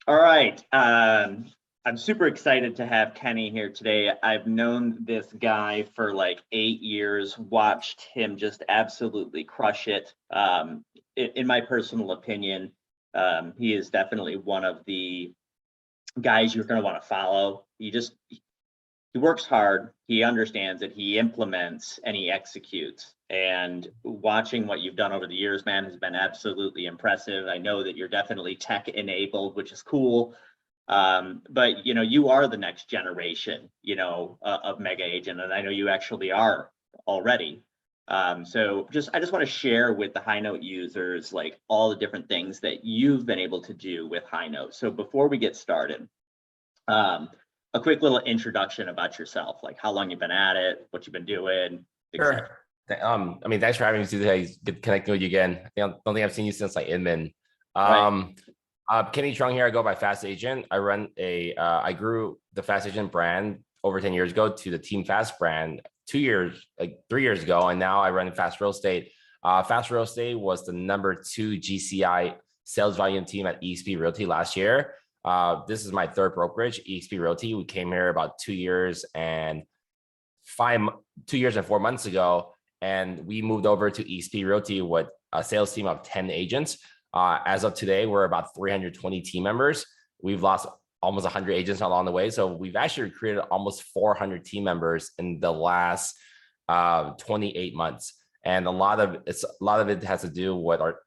All right. I'm super excited to have Kenny here today. I've known this guy for like 8 years, watched him just absolutely crush it. In my personal opinion, he is definitely one of the guys you're going to want to follow. He works hard, he understands it, he implements, and he executes. And watching what you've done over the years, man, has been absolutely impressive. I know that you're definitely tech enabled, which is cool. But you are the next generation, of mega agent, and I know you actually are already. So I just want to share with the Highnote users like all the different things that you've been able to do with Highnote. So before we get started, um, a quick little introduction about yourself, like how long you've been at it, what you've been doing, etc. Sure. Thanks for having me today. Good connecting with you again. Don't think I've seen you since like Inman. Right. Kenny Chung here. I go by Fast Agent. I grew the Fast Agent brand over 10 years ago to the Team Fast brand 3 years ago. And now I run Fast Real Estate. Fast Real Estate was the #2 GCI sales volume team at eXp Realty last year. This is my third brokerage, eXp Realty. We came here about 2 years and 4 months ago, and we moved over to eXp Realty with a sales team of 10 agents. As of today, we're about 320 team members. We've lost almost 100 agents along the way. So we've actually recruited almost 400 team members in the last 28 months. And a lot of it has to do with our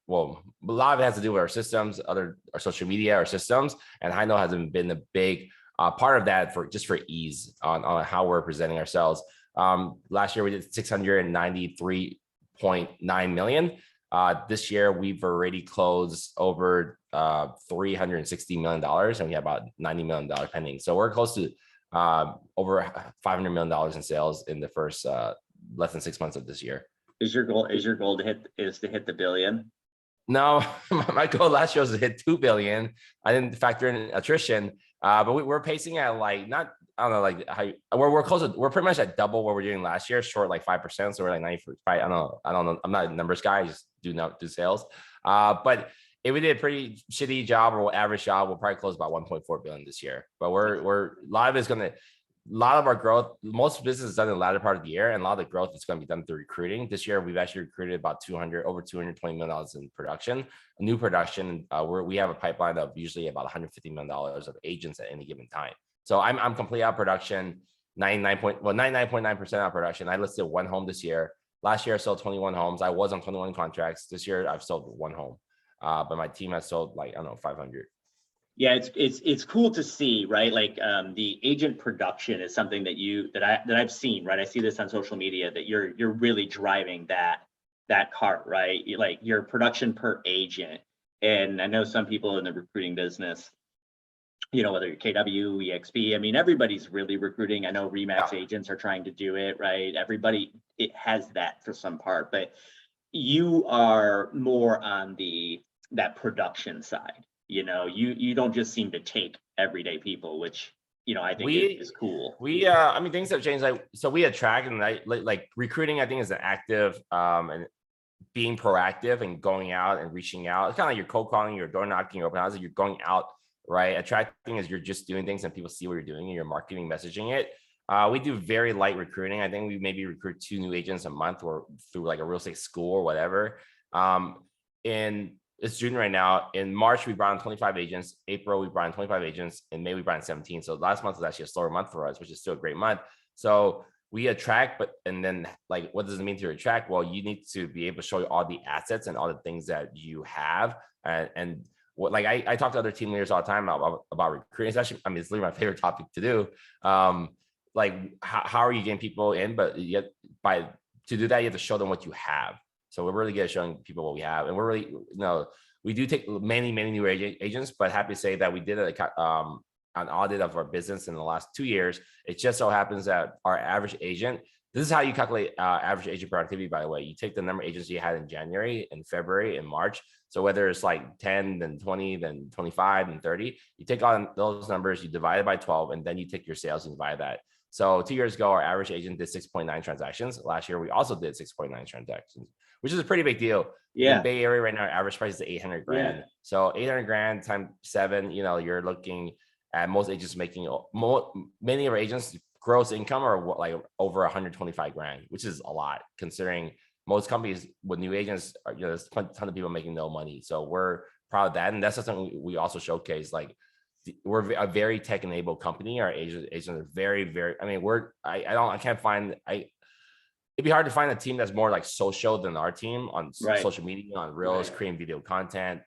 systems, our social media, our systems, and Highnote has been a big part of that for ease on how we're presenting ourselves. Last year we did 693.9 million. This year we've already closed over $360 million, and we have about $90 million pending. So we're close to over $500 million in sales in the first less than 6 months of this year. Is your goal to hit the billion? No, my goal last year was to hit 2 billion. I didn't factor in attrition, but we're pacing at we're close to, we're pretty much at double what we're doing last year, short like 5%. So we're like 95. I don't know. I'm not a numbers guy. I just do sales. But if we did a pretty shitty job or average job, we'll probably close about 1.4 billion this year. But a lot of our growth, most business is done in the latter part of the year, and a lot of the growth is going to be done through recruiting. This year, we've actually recruited about over $220 million in production, new production. We have a pipeline of usually about $150 million of agents at any given time. So I'm completely out of production, 99.9% out of production. I listed one home this year. Last year, I sold 21 homes. I was on 21 contracts. This year, I've sold one home, but my team has sold 500. Yeah, it's cool to see, right? Like the agent production is something that I've seen, right? I see this on social media that you're really driving that cart, right? Like your production per agent. And I know some people in the recruiting business, whether you're KW, EXP, I mean, everybody's really recruiting. I know Remax agents are trying to do it, right? Everybody, it has that for some part, but you are more on that production side. You don't just seem to take everyday people, which I think is cool. Things have changed. So we attract, and like recruiting, I think, is an active and being proactive and going out and reaching out. It's kind of like you're cold calling, you're door knocking, open houses, you're going out, right? Attracting is you're just doing things and people see what you're doing and you're marketing, messaging it. We do very light recruiting. I think we maybe recruit 2 new agents a month or through like a real estate school or whatever. And it's June right now. In March, we brought on 25 agents. April, we brought on 25 agents. In May, we brought on 17. So last month was actually a slower month for us, which is still a great month. So we attract, and then like, what does it mean to attract? Well, you need to be able to show all the assets and all the things that you have. And what, like I talk to other team leaders all the time about recruiting. It's actually, it's literally my favorite topic to do. How are you getting people in? But yet to do that, you have to show them what you have. So we're really good at showing people what we have, and we're really, we do take many new agents, but happy to say that we did an audit of our business in the last 2 years. It just so happens that our average agent, this is how you calculate average agent productivity, by the way. You take the number of agents you had in January and February and March. So whether it's like 10, then 20, then 25, and 30, you take on those numbers, you divide it by 12, and then you take your sales and divide that. So 2 years ago, our average agent did 6.9 transactions. Last year, we also did 6.9 transactions. which is a pretty big deal. Yeah. In Bay Area right now, average price is 800 grand. Yeah. So 800 grand times 7, you know, you're looking at most agents making many of our agents gross income are like over 125 grand, which is a lot considering most companies with new agents are, you know, there's a ton of people making no money. So we're proud of that. And that's something we also showcase. Like we're a very tech enabled company. Our agents are very, very, I mean, I can't find, it'd be hard to find a team that's more like social than our team on Right. social media, on Reels, creating video content,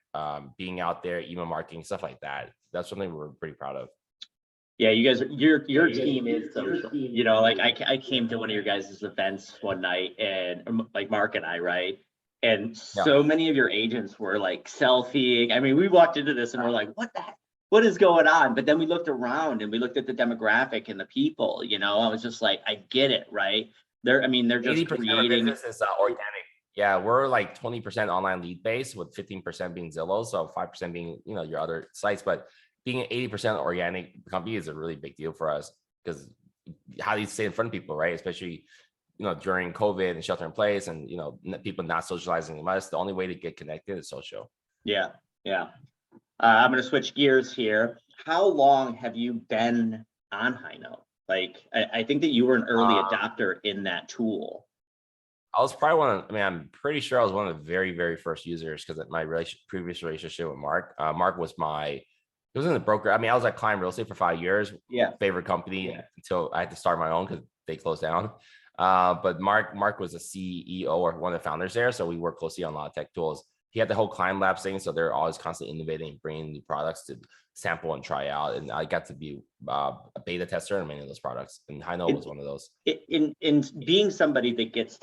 being out there, email marketing, stuff like that. That's something we're pretty proud of. Yeah, you guys, your team is social. You know, like I came to one of your guys' events one night, and like Mark and I, right? And so many of your agents were like selfieing. I mean, we walked into this and we're like, what the heck? What is going on? But then we looked around and we looked at the demographic and the people, you know, I was just like, I get it, right? They're just 80% creating. of business is organic. Yeah, we're like 20% online lead base with 15% being Zillow, so 5% being, you know, your other sites. But being an 80% organic company is a really big deal for us because how do you stay in front of people, right? Especially, you know, during COVID and shelter in place, and you know, people not socializing much. The only way to get connected is social. Yeah, yeah. I'm going to switch gears here. How long have you been on Highnote? Like, I think that you were an early adopter in that tool. I was probably I'm pretty sure I was one of the very, very first users because my previous relationship with Mark, Mark was he was in the broker. I mean, I was at Klein Real Estate for 5 years. Yeah. Favorite company until I had to start my own because they closed down. But Mark was a CEO or one of the founders there. So we worked closely on a lot of tech tools. He had the whole Climb Labs thing. So they're always constantly innovating and bringing new products to sample and try out. And I got to be a beta tester in many of those products. And Highnote was one of those. In being somebody that gets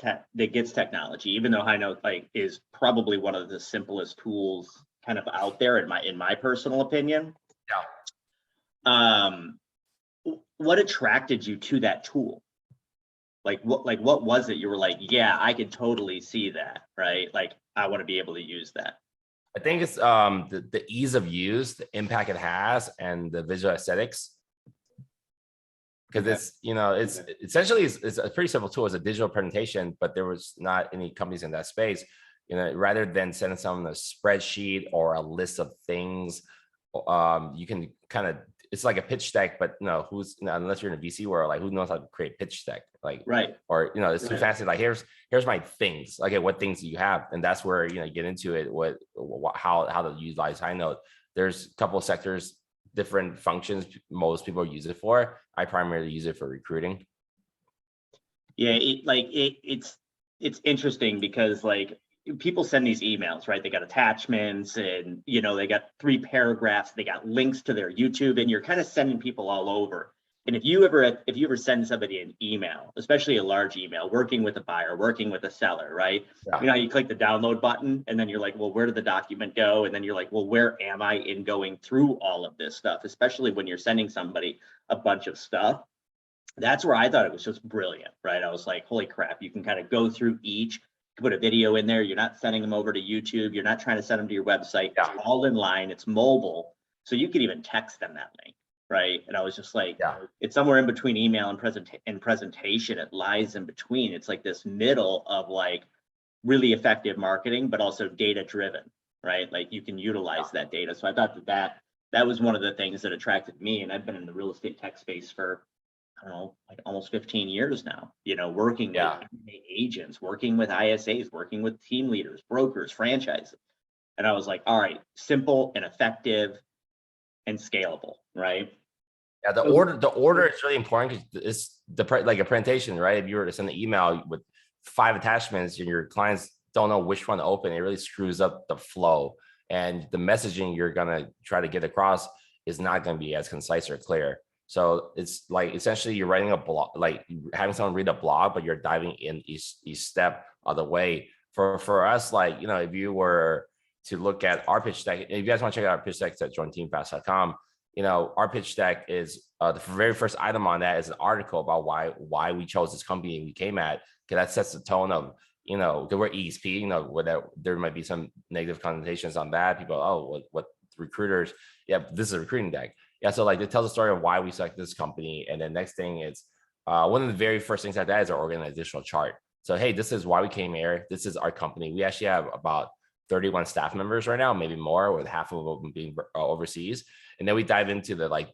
technology, even though Highnote like is probably one of the simplest tools kind of out there in my personal opinion. Yeah. What attracted you to that tool? Like what was it? You were like, yeah, I could totally see that, right? Like I want to be able to use that. I think it's the ease of use, the impact it has, and the visual aesthetics. Because it's, you know, it's essentially it's a pretty simple tool. It's a digital presentation, but there was not any companies in that space. You know, rather than sending someone a spreadsheet or a list of things, you can kind of, it's like a pitch deck, but unless you're in a VC world, like who knows how to create pitch deck, like, right. Or, you know, it's too fancy. Like here's my things. Okay, what things do you have? And that's where, you know, you get into it, how to utilize Highnote. There's a couple of sectors, different functions most people use it for. I primarily use it for recruiting. Yeah, it's interesting because like people send these emails, right? They got attachments and, you know, they got 3 paragraphs, they got links to their YouTube, and you're kind of sending people all over. And if you ever send somebody an email, especially a large email, working with a buyer, working with a seller, right? Yeah. You know how you click the download button and then you're like, well, where did the document go? And then you're like, well, where am I in going through all of this stuff, especially when you're sending somebody a bunch of stuff. That's where I thought it was just brilliant, right? I was like, holy crap, you can kind of go through each, put a video in there. You're not sending them over to YouTube. You're not trying to send them to your website. Yeah. It's all in line. It's mobile. So you could even text them that link, right? And I was just like, yeah. It's somewhere in between email and presentation. It lies in between. It's like this middle of like really effective marketing, but also data driven, right? Like you can utilize that data. So I thought that was one of the things that attracted me. And I've been in the real estate tech space for, I don't know, like almost 15 years now, you know, working with agents, working with ISAs, working with team leaders, brokers, franchises. And I was like, all right, simple and effective and scalable, right? Yeah, the order is really important because it's like a presentation, right? If you were to send an email with 5 attachments and your clients don't know which one to open, it really screws up the flow. And the messaging you're gonna try to get across is not gonna be as concise or clear. So it's like essentially you're writing a blog, like having someone read a blog, but you're diving in each step of the way. For us, like, you know, if you were to look at our pitch deck, if you guys want to check out our pitch deck at jointeamfast.com, you know, our pitch deck is the very first item on that is an article about why we chose this company we came at, because that sets the tone of, you know, we're ESP, you know, whether there might be some negative connotations on that. People, oh, what recruiters? Yeah, this is a recruiting deck. Yeah, so like it tells the story of why we selected this company. And then next thing is one of the very first things like that is our organizational chart. So, hey, this is why we came here. This is our company. We actually have about 31 staff members right now, maybe more, with half of them being overseas. And then we dive into the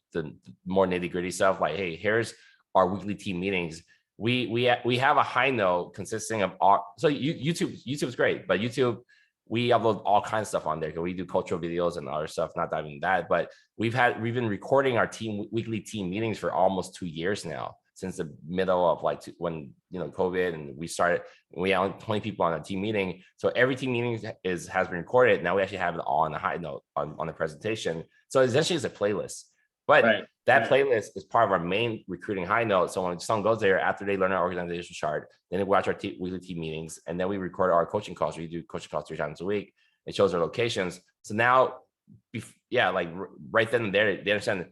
more nitty gritty stuff. Like, hey, here's our weekly team meetings. We have a Highnote consisting of YouTube's great, but YouTube, we upload all kinds of stuff on there because we do cultural videos and other stuff, not diving into that. But we've been recording our weekly team meetings for almost 2 years now, since the middle of when COVID, and we had 20 people on a team meeting. So every team meeting has been recorded. Now we actually have it all on a Highnote on the presentation. So essentially it's a playlist. But that playlist is part of our main recruiting Highnote. So when someone goes there, after they learn our organizational chart, then they watch our weekly team meetings, and then we record our coaching calls. We do coaching calls 3 times a week. It shows our locations. So now, right then and there, they understand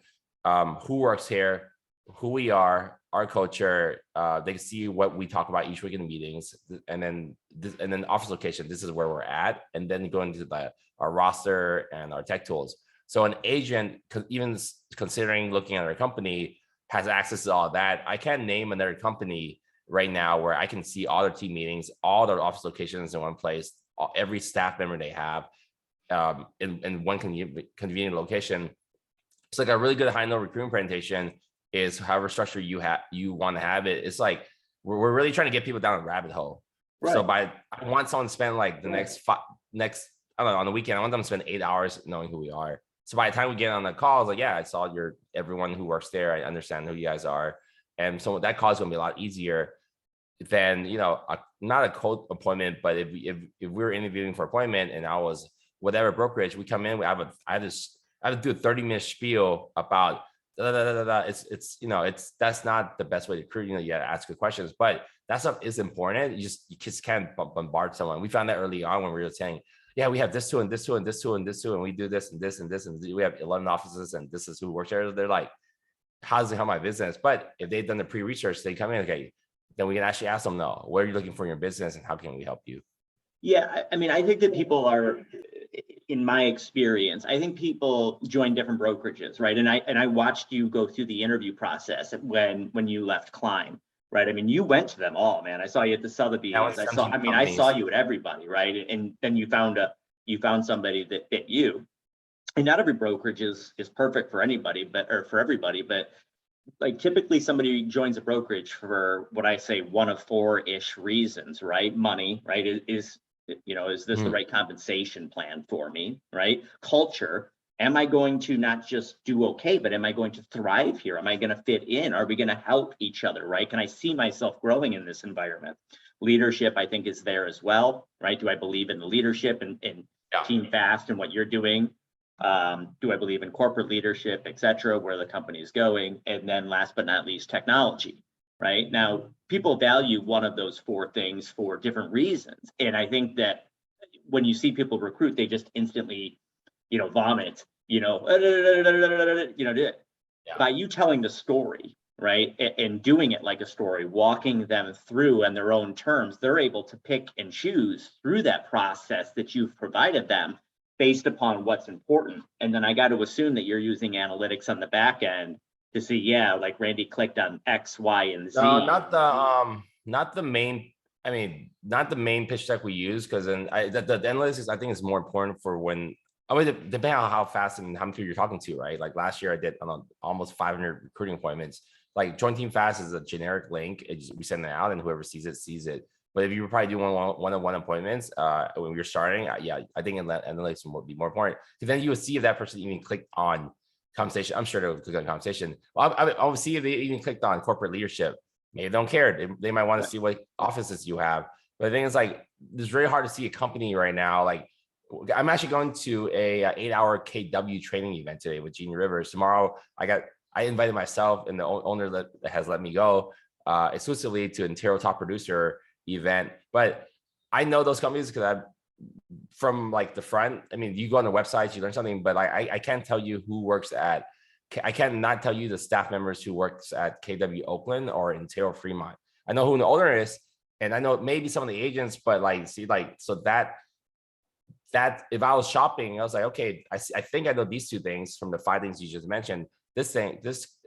who works here, who we are, our culture. They see what we talk about each week in the meetings, and then office location. This is where we're at, and then go into our roster and our tech tools. So an agent, even considering looking at our company, has access to all that. I can't name another company right now where I can see all their team meetings, all their office locations in one place, every staff member they have in one convenient location. It's like a really good Highnote recruitment presentation is however structure you want to have it. It's like we're really trying to get people down a rabbit hole. Right. So I want someone to spend like the next I don't know, on the weekend, I want them to spend 8 hours knowing who we are. So by the time we get on the call, it's like, yeah, I saw everyone who works there. I understand who you guys are. And so that call is going to be a lot easier than, not a cold appointment, but if we were interviewing for appointment and I was whatever brokerage, we come in, I have to do a 30-minute spiel about it's that's not the best way to recruit. You got to ask good questions, but that stuff is important. You just can't bombard someone. We found that early on when we were saying, yeah, we have this tool and this tool and this tool and this tool, and we do this and this and this, and we have 11 offices, and this is who works there. They're like, how does it help my business? But if they've done the pre-research, they come in, okay, then we can actually ask them, no, what are you looking for in your business and how can we help you? Yeah, I mean, I think that people are, in my experience, I think people join different brokerages, right? And I watched you go through the interview process when you left Klein, right? I mean, you went to them all, man. I saw you at the Sotheby's. I saw you at everybody, right? And then you found somebody that fit you. And not every brokerage is perfect for anybody, or for everybody, but like typically somebody joins a brokerage for what I say one of 4-ish reasons, right? Money, right? Is this the right compensation plan for me, right? Culture. Am I going to not just do okay, but am I going to thrive here? Am I going to fit in? Are we going to help each other, right? Can I see myself growing in this environment? Leadership, I think, is there as well, right? Do I believe in the leadership and Team Fast and what you're doing? Do I believe in corporate leadership, et cetera, where the company is going? And then last but not least, technology, right? Now, people value one of those 4 things for different reasons. And I think that when you see people recruit, they just instantly, vomit, by you telling the story, right? And doing it like a story, walking them through on their own terms, they're able to pick and choose through that process that you've provided them based upon what's important. And then I got to assume that you're using analytics on the back end to see, yeah, like Randy clicked on X, Y, and Z. No, not the main. I mean, not the main pitch deck we use, because then the analytics I think is more important for when. I mean, depending on how fast and how many people you're talking to, right? Like last year, I did almost 500 recruiting appointments. Like Join Team Fast is a generic link. We send it out, and whoever sees it sees it. But if you were probably doing one-on-one appointments when you're starting, I think analytics would be more important. Because then you would see if that person even clicked on conversation. I'm sure they'll click on conversation. Well, I would see if they even clicked on corporate leadership. Maybe they don't care. They might want to see what offices you have. But the thing is, like, it's very hard to see a company right now. Like, I'm actually going to a 8-hour KW training event today with Gene Rivers. Tomorrow, I invited myself and the owner that has let me go exclusively to Intero Top Producer event. But I know those companies because from like the front. I mean, you go on the websites, you learn something, but I can't tell you who works at. I cannot tell you the staff members who works at KW Oakland or Intero Fremont. I know who the owner is, and I know maybe some of the agents, but so that if I was shopping, I was like, okay, I think I know these 2 things from the 5 things you just mentioned. This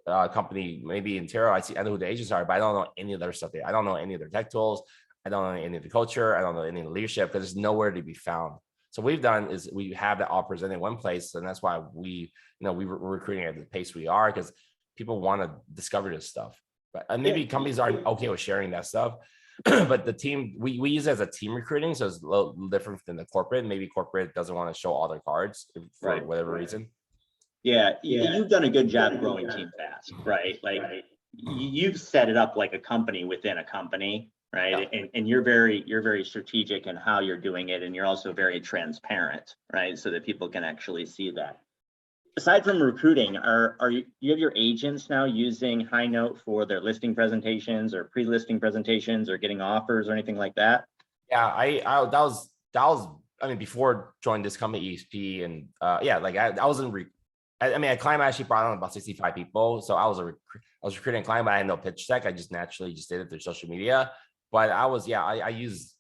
company, maybe Intero, I know who the agents are, but I don't know any of their stuff there. I don't know any of their tech tools. I don't know any of the culture. I don't know any of the leadership because there's nowhere to be found. So what we've done is we have that all presented in one place. And that's why we're recruiting at the pace we are, because people want to discover this stuff. But and maybe companies aren't okay with sharing that stuff. But the team, we use it as a team recruiting. So it's a little different than the corporate. Maybe corporate doesn't want to show all their cards for whatever reason. Yeah, you've done a good job growing team fast, right? Like you've set it up like a company within a company, right? Yeah. And you're very strategic in how you're doing it, and you're also very transparent, right? So that people can actually see that. Aside from recruiting, are you have your agents now using Highnote for their listing presentations or pre-listing presentations or getting offers or anything like that? Yeah, that was I mean, before joining this company EXP, and I was in at Climb, I actually brought on about 65 people. So I was recruiting a client, but I had no pitch deck. I just naturally just did it through social media. But I used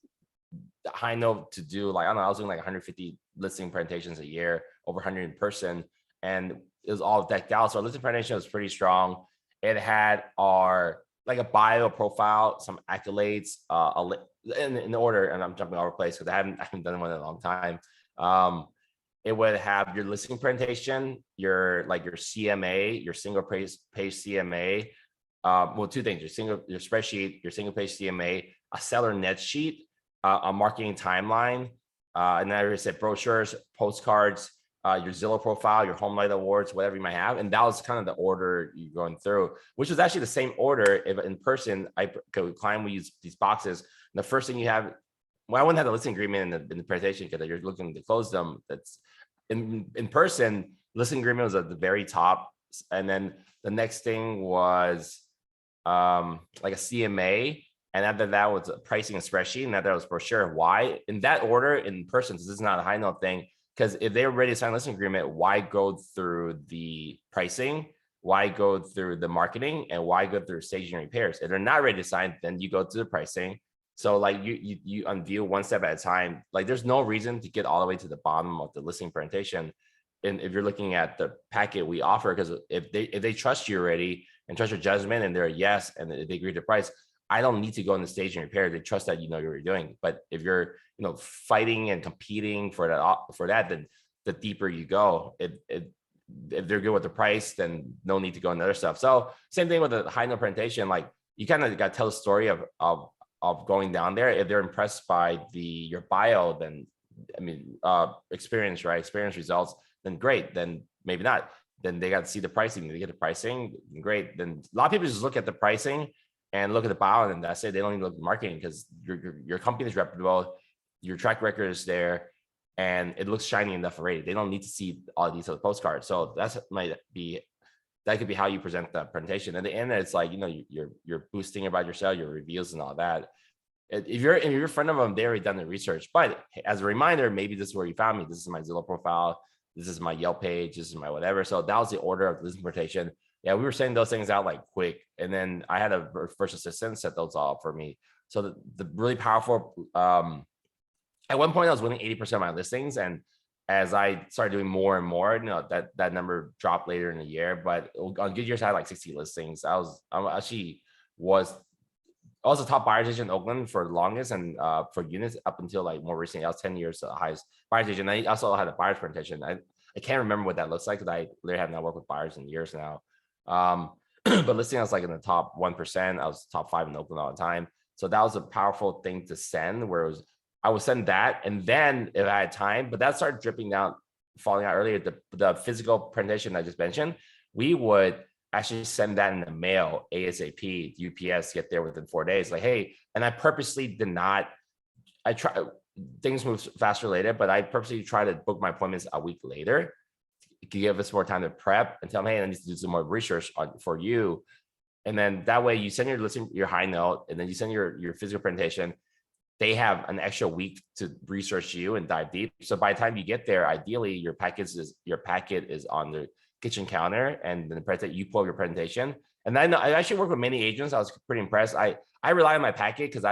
Highnote to do like, I don't know, I was doing like 150 listing presentations a year, over 100 in person, and it was all decked out. So our listing presentation was pretty strong. It had our like a bio profile, some accolades, in order, and I'm jumping all over the place because I haven't done one in a long time. It would have your listing presentation, your CMA, your single page CMA. Well, two things: your spreadsheet, your single page CMA, a seller net sheet, a marketing timeline, and then I said brochures, postcards, your Zillow profile, your Home Light Awards, whatever you might have. And that was kind of the order you're going through, which was actually the same order if in person. Client, we use these boxes. And the first thing you have, well, I wouldn't have the listing agreement in the presentation because you're looking to close them. That's in person. Listing agreement was at the very top, and then the next thing was like a CMA, and after that was a pricing and spreadsheet, and after that was brochure. Why in that order in person? This is not a Highnote thing, because if they're ready to sign a listing agreement, why go through the pricing? Why go through the marketing? And why go through staging repairs? If they're not ready to sign, then you go to the pricing. So like you unveil one step at a time. Like there's no reason to get all the way to the bottom of the listing presentation. And if you're looking at the packet we offer, because if they trust you already and trust your judgment and they're a yes and they agree to the price, I don't need to go in the staging repair. They trust that you know what you're doing. But if you're fighting and competing for that, then the deeper you go. If they're good with the price, then no need to go into other stuff. So same thing with the Highnote presentation. Like you kind of got to tell the story of going down there. If they're impressed by your bio, then I mean experience results, then great. Then maybe not. Then they got to see the pricing. They get the pricing, great. Then a lot of people just look at the pricing and look at the bio, and that's it. They don't even look at marketing because your company is reputable, your track record is there, and it looks shiny enough already. They don't need to see all the detailed postcards. So that could be how you present the presentation. At the end, it's like you're boosting about yourself, your reviews and all that. If you're in front of them, they already done the research. But as a reminder, maybe this is where you found me. This is my Zillow profile. This is my Yelp page. This is my whatever. So that was the order of listing presentation. Yeah, we were sending those things out like quick, and then I had a first assistant set those all up for me. So the really powerful. At one point, I was winning 80% of my listings, and as I started doing more and more, that number dropped later in the year. But on good years, I had like 60 listings. I was a top buyer's agent in Oakland for the longest, and for units up until like more recently, I was 10 years the highest buyer's agent. I also had a buyer's presentation. I can't remember what that looks like because I literally have not worked with buyers in years now. But listing, I was like in the top 1%. I was top 5 in Oakland all the time. So that was a powerful thing to send, where I would send that, and then if I had time, but that started dripping down, falling out earlier. The physical presentation I just mentioned, we would actually send that in the mail ASAP. UPS get there within 4 days. Like, hey, and I purposely did not. I try things move faster later, but I purposely try to book my appointments a week later. It can give us more time to prep and tell them, hey, I need to do some more research for you. And then that way you send your Highnote, and then you send your physical presentation. They have an extra week to research you and dive deep. So by the time you get there, ideally your packet is on the kitchen counter, and then you pull up your presentation. And then I actually work with many agents. I was pretty impressed. I rely on my packet because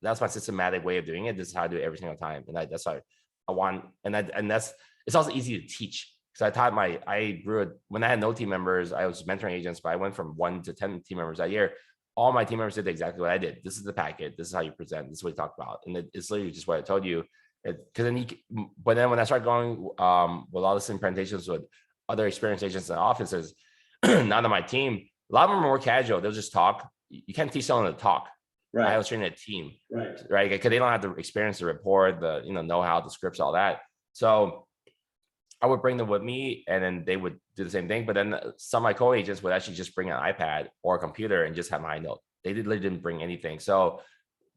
that's my systematic way of doing it. This is how I do it every single time, and that's what I want. And it's also easy to teach because I grew it when I had no team members. I was mentoring agents, but I went from 1 to 10 team members that year. all my team members did exactly what I did. This is the packet. This is how you present. This is what we talked about. And it's literally just what I told you. Because then but then when I started going with all this in presentations with other experienced agents and offices, not on my team, a lot of them are more casual. They'll just talk. You can't teach someone to talk. Right. I was training a team, right? Because they don't have the experience, the rapport, the know-how, the scripts, all that. So I would bring them with me, and then they would do the same thing. But then some of my co-agents would actually just bring an iPad or a computer and just have my Highnote. They literally didn't bring anything. So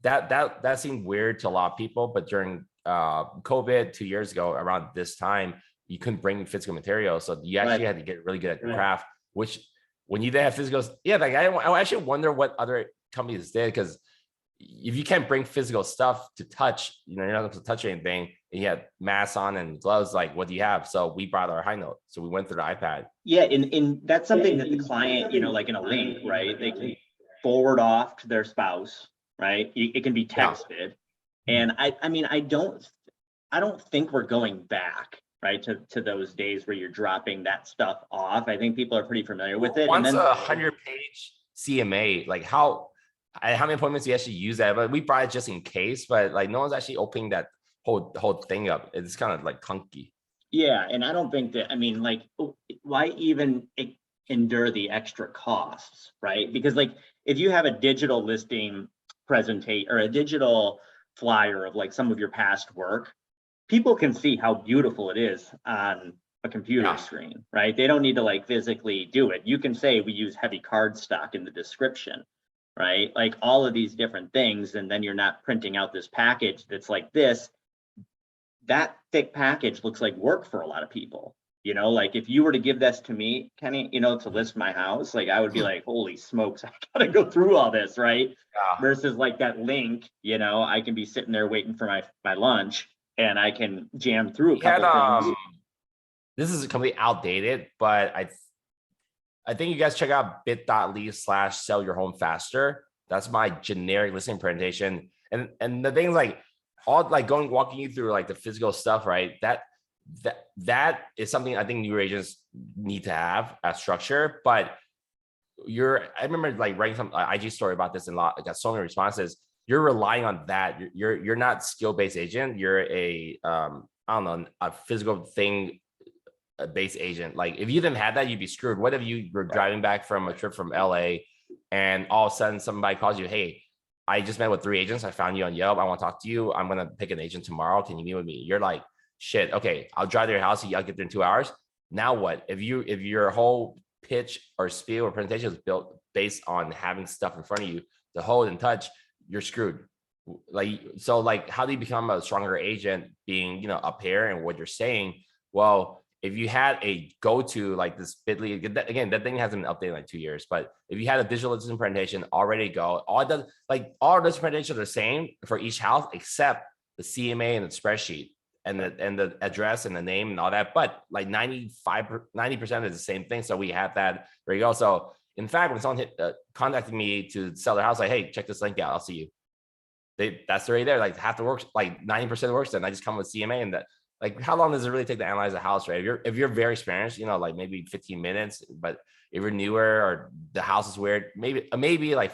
that seemed weird to a lot of people. But during COVID 2 years ago, around this time, you couldn't bring physical material, so you actually had to get really good at the craft. Which when you didn't have physicals, yeah, like I actually wonder what other companies did, because if you can't bring physical stuff to touch, you're not supposed to touch anything, and you have masks on and gloves, like what do you have? So we brought our Highnote. So we went through the iPad. Yeah, and that's something that the client, like in a link, right? They can forward off to their spouse, right? It can be texted. And I mean, I don't think we're going back, right, to those days where you're dropping that stuff off. I think people are pretty familiar with it. Once a 100-page CMA, like how many appointments do you actually use that? But we brought it just in case, but like no one's actually opening that whole thing up. It's kind of like clunky. Yeah, and I don't think that, I mean, like, why even endure the extra costs, right? Because like, if you have a digital listing presentation or a digital flyer of like some of your past work, people can see how beautiful it is on a computer screen, right? They don't need to like physically do it. You can say we use heavy cardstock in the description, right? Like all of these different things, and then you're not printing out this package that's like this. That thick package looks like work for a lot of people. Like if you were to give this to me, Kenny, to list my house, like I would be like, holy smokes, I gotta go through all this, right? Yeah. Versus like that link, I can be sitting there waiting for my lunch, and I can jam through a couple things. This is completely outdated, but I think you guys check out bit.ly/sell your home faster. That's my generic listing presentation. And the things like all like walking you through like the physical stuff, right? That is something I think new agents need to have as structure. But I remember like writing some IG story about this, and I got so many responses. You're relying on that. You're not skill-based agent. You're a I don't know, a physical thing based agent. Like if you didn't have that, you'd be screwed. What if you were driving back from a trip from LA and all of a sudden somebody calls you, hey, I just met with 3 agents. I found you on Yelp. I want to talk to you. I'm going to pick an agent tomorrow. Can you meet with me? You're like, shit. Okay. I'll drive to your house. I'll get there in 2 hours. Now what? If your whole pitch or spiel or presentation is built based on having stuff in front of you to hold and touch, you're screwed. So how do you become a stronger agent being, up here and what you're saying? Well, if you had a go-to like this Bitly, again, that thing hasn't been updated in like 2 years, but if you had a digital listing presentation already go, all those presentations are the same for each house except the CMA and the spreadsheet and the address and the name and all that. But like 90% is the same thing. So we have that. There you go. So in fact, when someone contacted me to sell their house, like, hey, check this link out. I'll see you. That's already there. Like half the works, like 90% works. Then I just come with CMA, and that. Like, how long does it really take to analyze a house, right? If you're very experienced, like maybe 15 minutes, but if you're newer or the house is weird, maybe like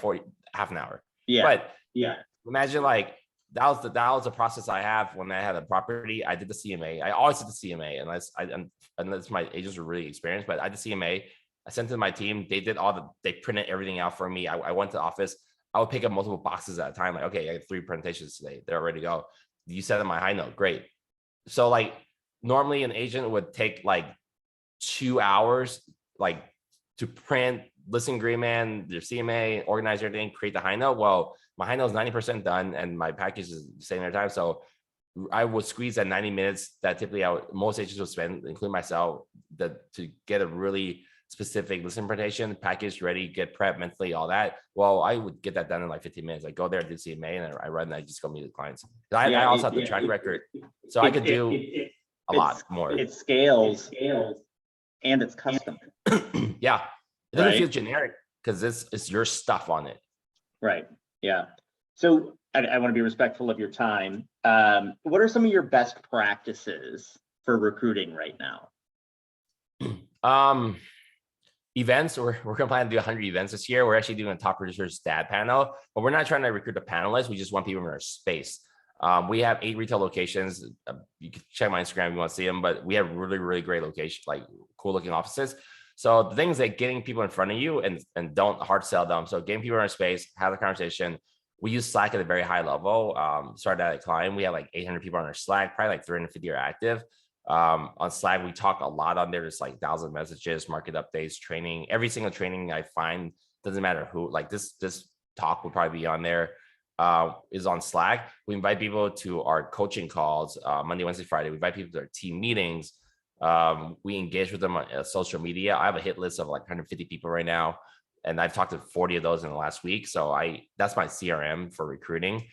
half an hour. Yeah. But yeah, imagine like that was the process I have when I had a property. I did the CMA. I always did the CMA unless my agents were really experienced, but I did CMA. I sent it to my team. They did they printed everything out for me. I went to the office. I would pick up multiple boxes at a time. Like, okay, I have 3 presentations today. They're ready to go. You set up my Highnote. Great. So like normally an agent would take like 2 hours, like to print listing agreement, their CMA, organize everything, create the Highnote. Well, my Highnote is 90% done and my package is the same every time. So I would squeeze that 90 minutes that typically most agents would spend, including myself, to get a really specific listing presentation, package ready, get prep mentally, all that. Well, I would get that done in like 15 minutes. I go there, do CMA, and I run and I just go meet the clients. I also have the track record, so I could do a lot more. It scales and it's custom. Yeah, it doesn't feel generic because it's your stuff on it. Right. Yeah. So I want to be respectful of your time. What are some of your best practices for recruiting right now? Events, we're gonna plan to do 100 events this year. We're actually doing a top producers dad panel, but we're not trying to recruit the panelists. We just want people in our space. We have 8 retail locations. You can check my Instagram if you want to see them, but we have really, really great locations, like cool looking offices. So the thing is like getting people in front of you and don't hard sell them. So getting people in our space, have a conversation. We use Slack at a very high level. Started at a client. We have like 800 people on our Slack, probably like 350 are active. On Slack, we talk a lot on there. There's like 1,000 messages, market updates, training. Every single training I find, doesn't matter who, like this talk will probably be on there, is on Slack. We invite people to our coaching calls, Monday, Wednesday, Friday. We invite people to our team meetings. We engage with them on social media. I have a hit list of like 150 people right now, and I've talked to 40 of those in the last week. So that's my CRM for recruiting.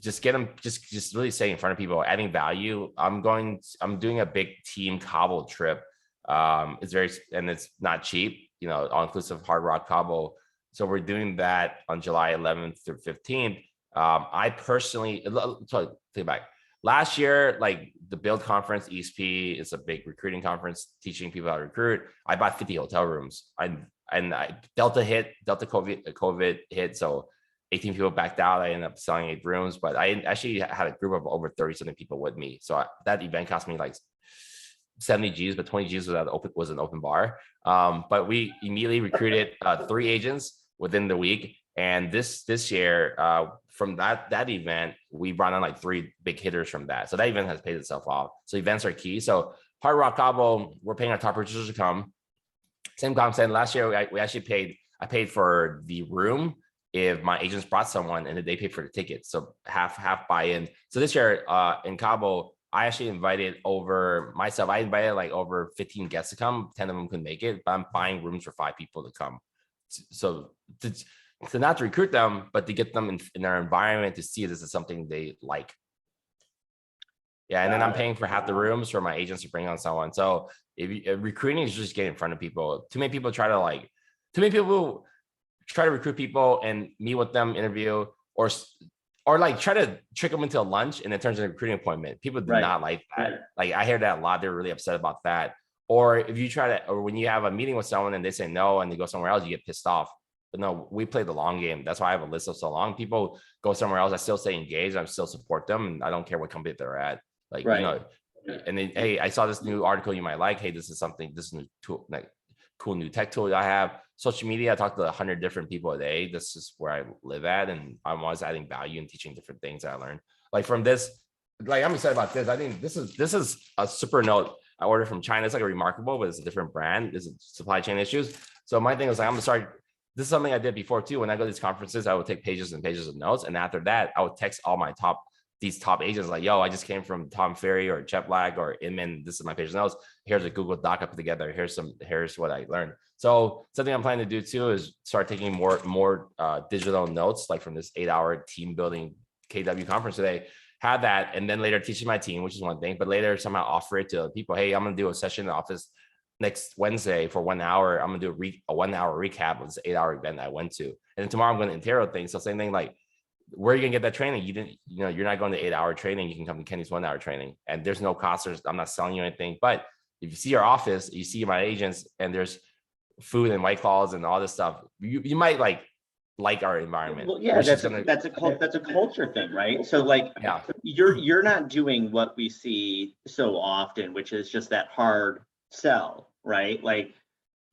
Just get them, just really stay in front of people, adding value. I'm doing a big team Cabo trip. It's not cheap, all inclusive Hard Rock Cabo. So we're doing that on July 11th through 15th. I personally, so take back. Last year, like the Build Conference, ESP is a big recruiting conference, teaching people how to recruit. I bought 50 hotel rooms. Delta COVID hit, so 18 people backed out. I ended up selling 8 rooms, but I actually had a group of over 30-something people with me. So that event cost me like 70 G's, but 20 G's was an open bar. But we immediately recruited 3 agents within the week. And this year, from that event, we brought on like 3 big hitters from that. So that event has paid itself off. So events are key. So Hard Rock Cabo, we're paying our top producers to come. Same concept. Last year, I paid for the room if my agents brought someone, and they paid for the ticket. So half buy-in. So this year in Cabo, I actually invited over like over 15 guests to come. 10 of them couldn't make it, but I'm buying rooms for 5 people to come. So not to recruit them, but to get them in their environment to see this is something they like. Yeah, and then I'm paying for half the rooms for my agents to bring on someone. So if recruiting is just getting in front of people. Too many people try to recruit people and meet with them, interview, or like try to trick them into a lunch and it turns into a recruiting appointment. People do not like that. Right. Like I hear that a lot. They're really upset about that. Or if you or when you have a meeting with someone and they say no and they go somewhere else, you get pissed off. But no, we play the long game. That's why I have a list of so long. People go somewhere else. I still stay engaged. I still support them. And I don't care what company they're at. Like, and then, hey, I saw this new article you might like. Hey, this is new tool, like cool new tech tool I have. Social media, I talk to 100 different people a day. This is where I live at, and I'm always adding value and teaching different things I learned. Like from this, like I'm excited about this. I think this is a super note I ordered from China. It's like a Remarkable, but it's a different brand. There's supply chain issues. So my thing was like, I'm gonna start. This is something I did before too. When I go to these conferences, I would take pages and pages of notes, and after that, I would text all my top agents like, yo, I just came from Tom Ferry or Chet Black or Inman. This is my page of notes. Here's a Google Doc I put together. Here's what I learned. So something I'm planning to do too is start taking more digital notes, like from this 8-hour team building KW conference today. Have that, and then later teaching my team, which is one thing, but later somehow offer it to people. Hey, I'm gonna do a session in the office next Wednesday for 1 hour. I'm gonna do a 1 hour recap of this 8-hour event I went to, and then tomorrow I'm going to interrogate things. So same thing, like, where are you gonna get that training? You're not going to 8-hour training. You can come to Kenny's 1 hour training, and there's no cost. I'm not selling you anything. But if you see our office, you see my agents, and there's food and White Claws and all this stuff, you might like our environment. Well, yeah, that's a culture thing, right? So like, yeah, you're not doing what we see so often, which is just that hard sell, right? Like,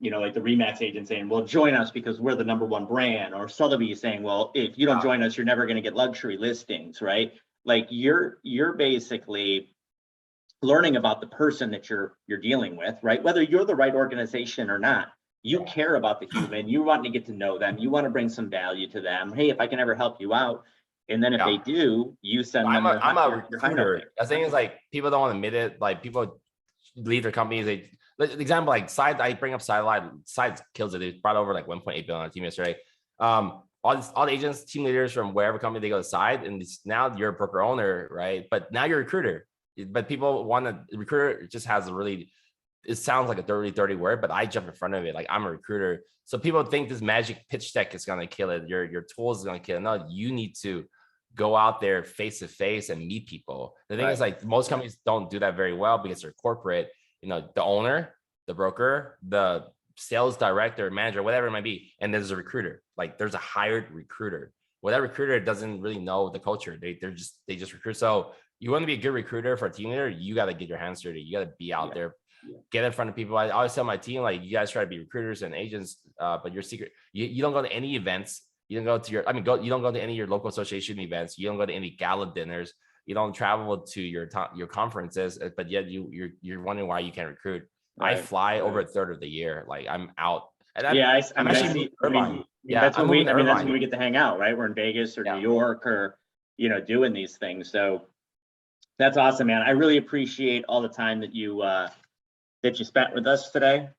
like the Remax agent saying, well, join us because we're the #1 brand, or Sotheby's saying, well, if you don't join us, you're never going to get luxury listings, right? Like you're basically learning about the person that you're dealing with, right? Whether you're the right organization or not, you care about the human, you want to get to know them, you want to bring some value to them. Hey, if I can ever help you out. And then if they do, you send them. I'm a recruiter. The thing is, like, people don't want to admit it. Like, people leave their companies. Example, like I bring up Side kills it. They brought over like 1.8 billion on the team yesterday. All the agents, team leaders from wherever company they go to Side, and now you're a broker owner, right? But now you're a recruiter. But people want to recruiter just has a really, it sounds like a dirty word, but I jump in front of it. Like, I'm a recruiter. So people think this magic pitch deck is going to kill it. Your tools is going to kill it. No, you need to go out there face to face and meet people. The thing is, like, most companies don't do that very well because they're corporate. The owner, the broker, the sales director, manager, whatever it might be, and there's a recruiter. Like there's a hired recruiter. Well, that recruiter doesn't really know the culture. They just recruit. So you want to be a good recruiter for a team leader, you got to get your hands dirty. You got to be out there, get in front of people. I always tell my team, like, you guys try to be recruiters and agents, but your secret, you don't go to any events. You don't go to you don't go to any of your local association events. You don't go to any gala dinners. You don't travel to your conferences, but yet you're wondering why you can't recruit. Right. I fly over a third of the year. Like I'm out. And I'm actually Irvine. That's when we get to hang out, right? We're in Vegas or New York or, doing these things. So that's awesome, man. I really appreciate all the time that you spent with us today.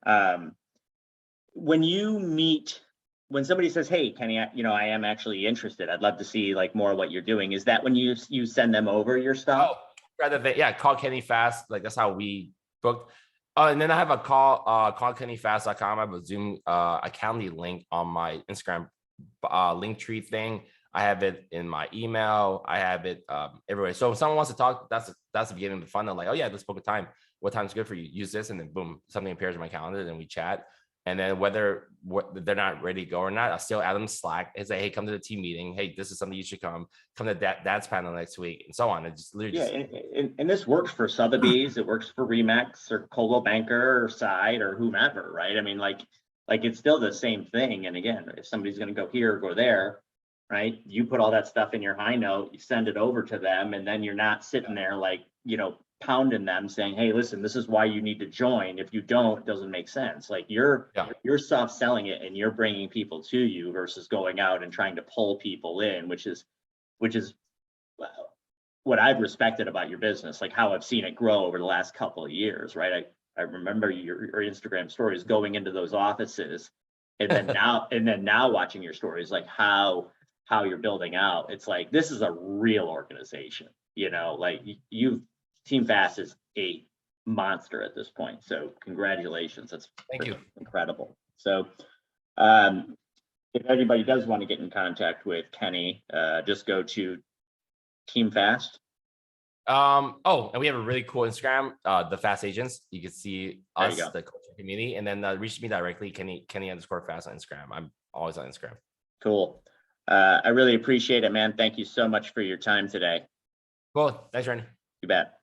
When somebody says, "Hey, Kenny, I am actually interested. I'd love to see like more of what you're doing." Is that when you send them over your stuff? Oh, rather than call Kenny Fast. Like that's how we booked. And then I have a callkennyfast.com. I have a Zoom Calendly link on my Instagram link tree thing. I have it in my email. I have it everywhere. So if someone wants to talk, that's the beginning of the fun. They're like, "Oh yeah, let's book a time. What time's good for you? Use this," and then boom, something appears in my calendar. And then we chat. And then whether they're not ready to go or not, I'll still add them Slack and say, "Hey, come to the team meeting. Hey, this is something you should come to dad's panel next week," and so on. It just literally and this works for Sotheby's. It works for Remax or Coldwell Banker or Side or whomever, right? I mean, like it's still the same thing. And again, if somebody's going to go here or go there, right? You put all that stuff in your Highnote, you send it over to them, and then you're not sitting there like, pounding them saying, "Hey, listen, this is why you need to join. If you don't, it doesn't make sense." Like you're soft selling it and you're bringing people to you versus going out and trying to pull people in, which is what I've respected about your business, like how I've seen it grow over the last couple of years, right? I remember your Instagram stories going into those offices, and then now watching your stories, like how you're building out. It's like, this is a real organization, like Team Fast is a monster at this point. So congratulations. That's Thank you. Incredible. So if anybody does want to get in contact with Kenny, just go to Team Fast. And we have a really cool Instagram, the Fast Agents. You can see us, the coaching community, and then reach me directly, Kenny_Fast on Instagram. I'm always on Instagram. Cool. I really appreciate it, man. Thank you so much for your time today. Cool. Thanks, Randy. You bet.